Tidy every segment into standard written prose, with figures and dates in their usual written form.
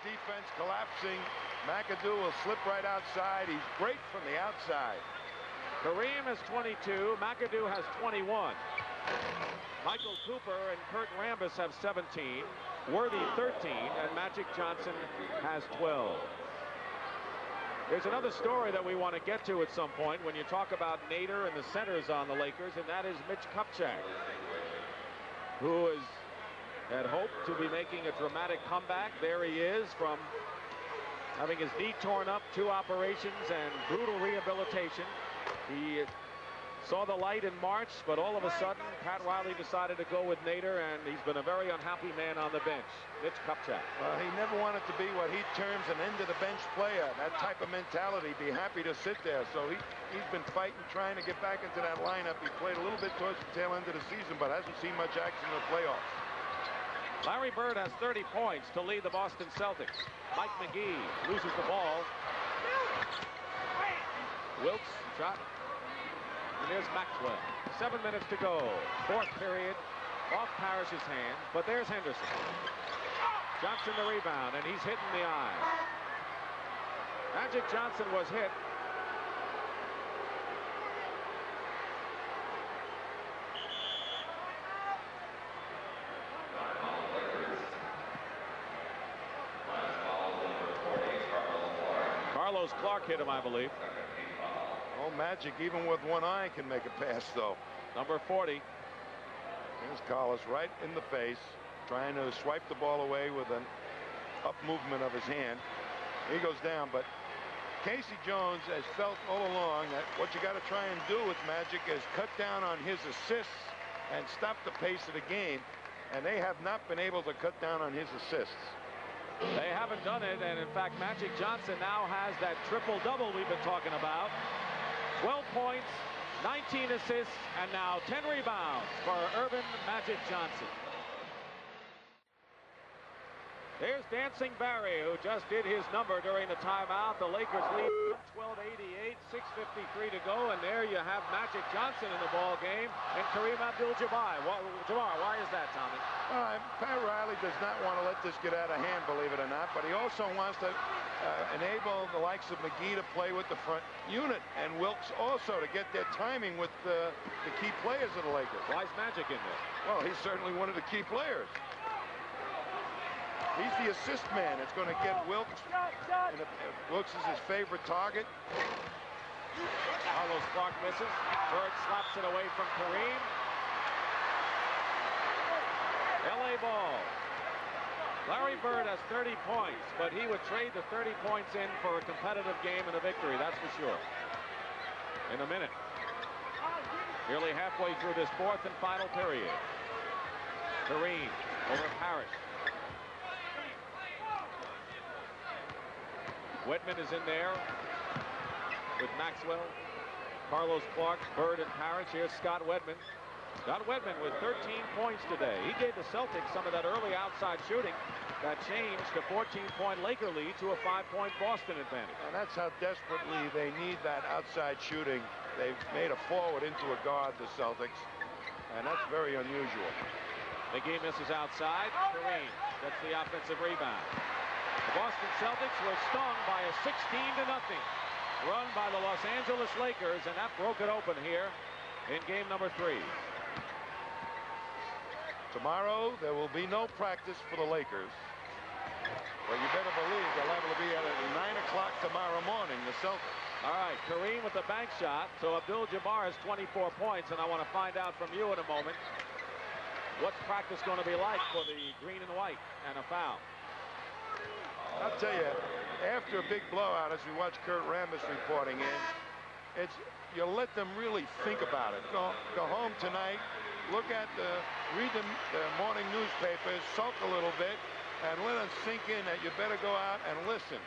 defense collapsing. McAdoo will slip right outside. He's great from the outside. Kareem has 22. McAdoo has 21. Michael Cooper and Kurt Rambis have 17. Worthy 13. And Magic Johnson has 12. There's another story that we want to get to at some point when you talk about Nader and the centers on the Lakers, and that is Mitch Kupchak, who had hoped to be making a dramatic comeback. There he is, from having his knee torn up, 2 operations and brutal rehabilitation. He saw the light in March, but all of a sudden Pat Riley decided to go with Nader, and he's been a very unhappy man on the bench. Mitch Kupchak. Well, he never wanted to be what he terms an end-of-the-bench player. That type of mentality, be happy to sit there. So he's been fighting, trying to get back into that lineup. He played a little bit towards the tail end of the season, but hasn't seen much action in the playoffs. Larry Bird has 30 points to lead the Boston Celtics. Mike McGee loses the ball. Wilkes shot. And there's Maxwell. 7 minutes to go. 4th period. Off Parrish's hands, but there's Henderson. Johnson the rebound, and he's hit in the eye. Magic Johnson was hit. Carlos Clark hit him, I believe. Oh, Magic, even with one eye, can make a pass, though. Number 40. Here's Carlos right in the face, trying to swipe the ball away with an up movement of his hand. He goes down, but Casey Jones has felt all along that what you got to try and do with Magic is cut down on his assists and stop the pace of the game, and they have not been able to cut down on his assists. They haven't done it, and in fact, Magic Johnson now has that triple-double we've been talking about. 12 points, 19 assists, and now 10 rebounds for Earvin Magic Johnson. There's Dancing Barry, who just did his number during the timeout. The Lakers lead 112-88, 6:53 to go, and there you have Magic Johnson in the ball game and Kareem Abdul-Jabbar. Why is that, Tommy? Pat Riley does not want to let this get out of hand, believe it or not, but he also wants to enable the likes of McGee to play with the front unit, and Wilkes also to get their timing with the key players of the Lakers. Why is Magic in there? Well, he's certainly one of the key players. He's the assist man. It's going to get Wilkes. And Wilkes is his favorite target. Carlos Clark misses. Bird slaps it away from Kareem. LA ball. Larry Bird has 30 points, but he would trade the 30 points in for a competitive game and a victory, that's for sure. In a minute. Nearly halfway through this 4th and final period. Kareem over Parrish. Whitman is in there with Maxwell, Carlos Clark, Bird, and Parrish. Here's Scott Wedman. Scott Wedman with 13 points today. He gave the Celtics some of that early outside shooting that changed a 14-point Laker lead to a 5-point Boston advantage. And that's how desperately they need that outside shooting. They've made a forward into a guard, the Celtics, and that's very unusual. McGee misses outside. Kareem gets the offensive rebound. The Boston Celtics were stung by a 16-0 run by the Los Angeles Lakers, and that broke it open here in game number 3. Tomorrow, there will be no practice for the Lakers. But you better believe they'll have to be at 9 o'clock tomorrow morning, the Celtics. All right, Kareem with the bank shot. So Abdul-Jabbar has 24 points, and I want to find out from you in a moment, what's practice going to be like for the green and white and a foul? I'll tell you, after a big blowout, as we watch Kurt Rambis reporting in, you let them really think about it. Go home tonight, look at read the morning newspapers, sulk a little bit, and let them sink in that you better go out and listen.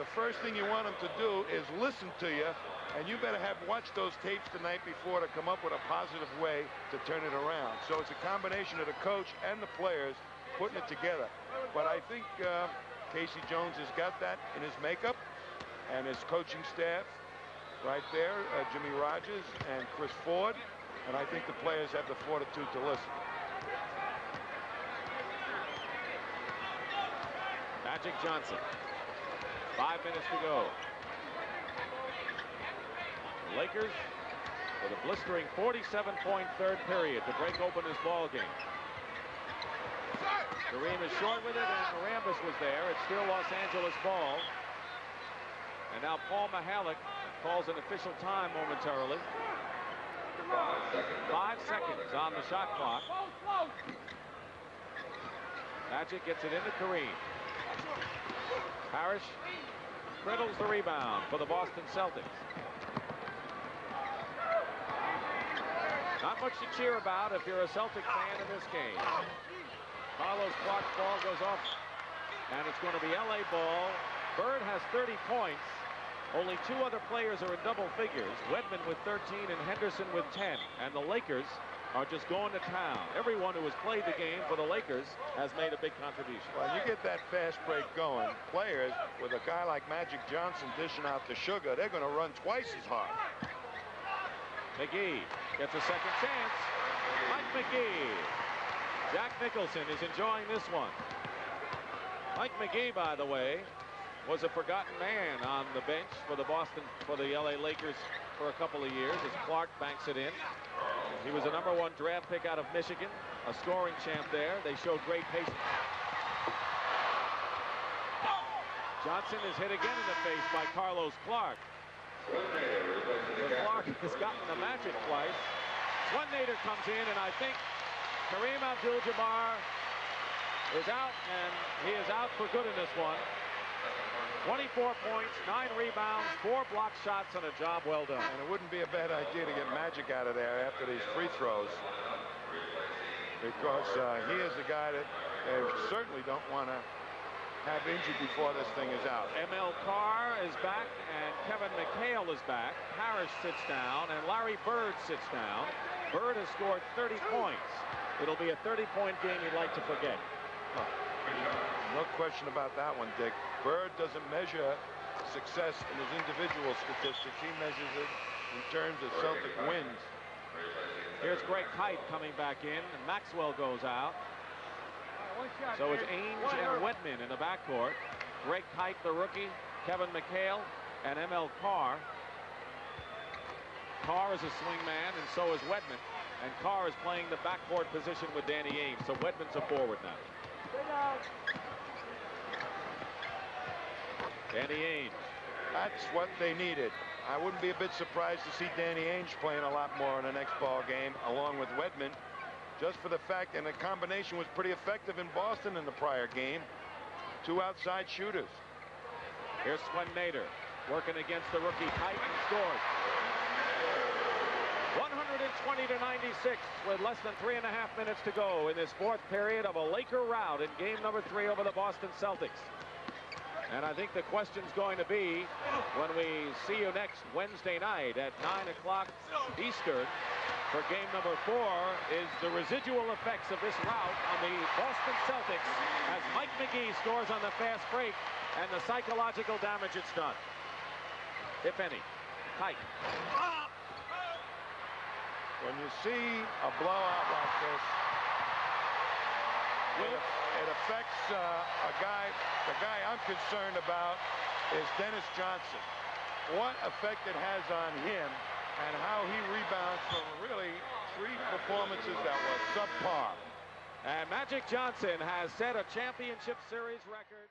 The first thing you want them to do is listen to you, and you better have watched those tapes the night before to come up with a positive way to turn it around. So it's a combination of the coach and the players putting it together. But I think Casey Jones has got that in his makeup, and his coaching staff right there, Jimmy Rogers and Chris Ford, and I think the players have the fortitude to listen. Magic Johnson. 5 minutes to go. The Lakers with a blistering 47-point third period to break open this ball game. Kareem is short with it, and Rambis was there. It's still Los Angeles ball. And now Paul Mihalik calls an official time momentarily. 5 seconds on the shot clock. Magic gets it into Kareem. Parrish criddles the rebound for the Boston Celtics. Not much to cheer about if you're a Celtic fan in this game. Carlos Clark's ball goes off, and it's going to be LA ball. Bird has 30 points. Only 2 other players are in double figures. Wedman with 13 and Henderson with 10. And the Lakers are just going to town. Everyone who has played the game for the Lakers has made a big contribution. Well, you get that fast break going. Players with a guy like Magic Johnson dishing out the sugar, they're going to run twice as hard. McGee gets a second chance. Mike McGee. Jack Nicholson is enjoying this one. Mike McGee, by the way, was a forgotten man on the bench for the LA Lakers for a couple of years as Clark banks it in. He was a #1 draft pick out of Michigan, a scoring champ there. They showed great patience. Johnson is hit again in the face by Carlos Clark. But Clark has gotten the Magic twice. Nader comes in, and I think Kareem Abdul-Jabbar is out, and he is out for good in this one. 24 points, 9 rebounds, 4 block shots, and a job well done. And it wouldn't be a bad idea to get Magic out of there after these free throws, because he is the guy that they certainly don't want to have injured before this thing is out. ML Carr is back, and Kevin McHale is back. Parrish sits down, and Larry Bird sits down. Bird has scored 30 points. It'll be a 30-point game you'd like to forget. No question about that one, Dick. Bird doesn't measure success in his individual statistics. He measures it in terms of Celtic wins. Here's Greg Kite coming back in, and Maxwell goes out. So it's Ainge and Wedman in the backcourt. Greg Kite, the rookie, Kevin McHale, and ML Carr. Carr is a swing man, and so is Wedman. And Carr is playing the backcourt position with Danny Ainge. So Wedman's a forward now. Danny Ainge. That's what they needed. I wouldn't be a bit surprised to see Danny Ainge playing a lot more in the next ball game, along with Wedman, just for the fact that the combination was pretty effective in Boston in the prior game. 2 outside shooters. Here's Nader working against the rookie Kite and scores. 120-96 with less than 3.5 minutes to go in this 4th period of a Laker rout in game #3 over the Boston Celtics. And I think the question's going to be, when we see you next Wednesday night at 9 o'clock Eastern for game #4, is the residual effects of this rout on the Boston Celtics as Mike McGee scores on the fast break, and the psychological damage it's done, if any. Kite. When you see a blowout like this, it affects a guy. The guy I'm concerned about is Dennis Johnson. What effect it has on him, and how he rebounds from really 3 performances that were subpar. And Magic Johnson has set a championship series record.